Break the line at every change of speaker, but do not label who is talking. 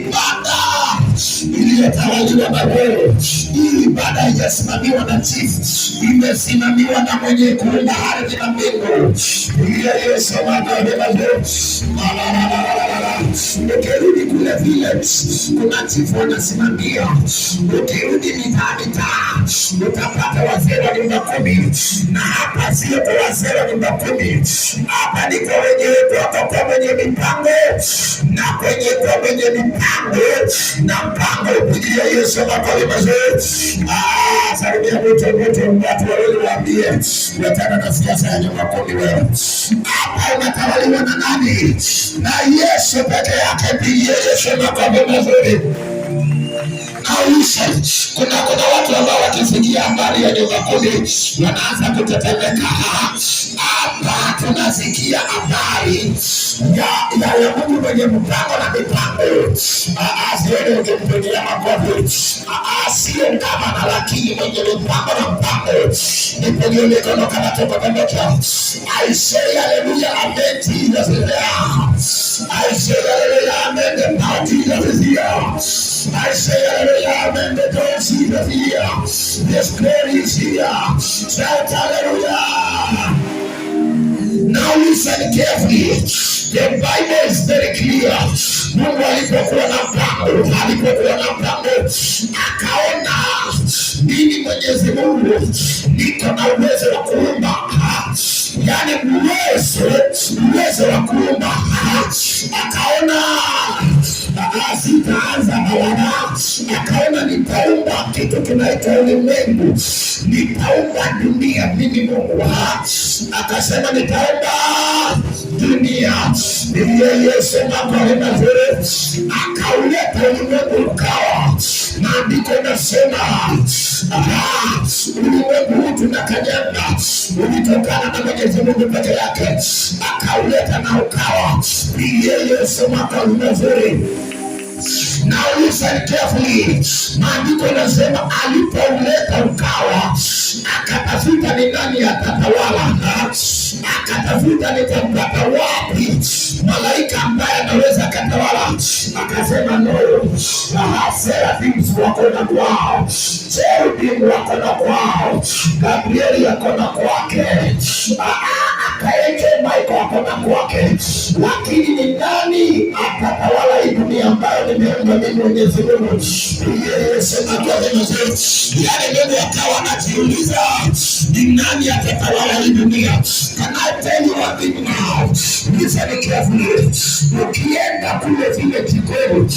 ibada iliyotawaliwa na wewe. Hii ibada haijasimamiwa na chifu, imesimamiwa na mwenye kuumba ardhi na mbingu. Ukirudi kule village, kuna chifu anasimamia. Ukirudi mitaa, utapata wazee wa nyumba kumi. Na hapa sio kwa wazee wa nyumba kumi, hapa ni kwa wenyewe, kwa mwenye mipango na kwa mwenye mipango na mpango. Upigia Yesu makofi mazuri. Salimia mtu watu wawili waambie, unataka na siasa ya nyumba kumi wewe. Hapa unatawaliwa na nani? Na Yesu peke yake. Pigia Yesu makofi mazuri. Kuna watu ambao wakisikia habari ya nyumba kumi wanaanza kutetemeka. Hapa tunasikia habari ya Mungu mwenye mpango na mipango. Asione ukimpigia makofi. Sio kama na lakini mwenye mipango na mpango. Nipigie mikono kama tuko pamoja. I say hallelujah, amen. Jesus is there. I say hallelujah, amen. The power of Jesus is here. I say hallelujah, amen. The God Jesus is here. His glory is here. Shout hallelujah. Now listen carefully. The Bible is very clear. Mungu alipokuwa na mpango, akaona mimi Mwenyezi Mungu niko na uwezo wa kuumba. Yani uwezo wa kuumba. Akaona sitaanza balaa. Akaona nitaumba kitu kinaitwa ulimwengu. Nitaumba dunia mimi Mungu. Akasema nitaumba dunia. Yesu makofi mazuri. Akauleta ulimwengu ukawa. Maandiko yanasema ulimwengu huu tunakanyaga ulitokana na Mwenyezi Mungu peke yake. Akauleta na ukawa. Yesu makofi mazuri. Now listen carefully. Maandiko yanasema alipouleta ukawa, akatafuta ni nani atatawala. Akatafuta nitampata wapi malaika ambaye anaweza katawala. Akasema no. Seraphims wako na kwao, cherubim wako na kwao, Gabrieli yako na kwake, akaeke Michael wako na kwake. Lakini ni nani atatawala hii dunia ambayo nimeumba mimi Mwenyezi Mungu? Yani Mungu akawa anajiuliza ni nani atatawala hii dunia. Can I tell you one thing now? Listen carefully. Ukienda kule vile jikoni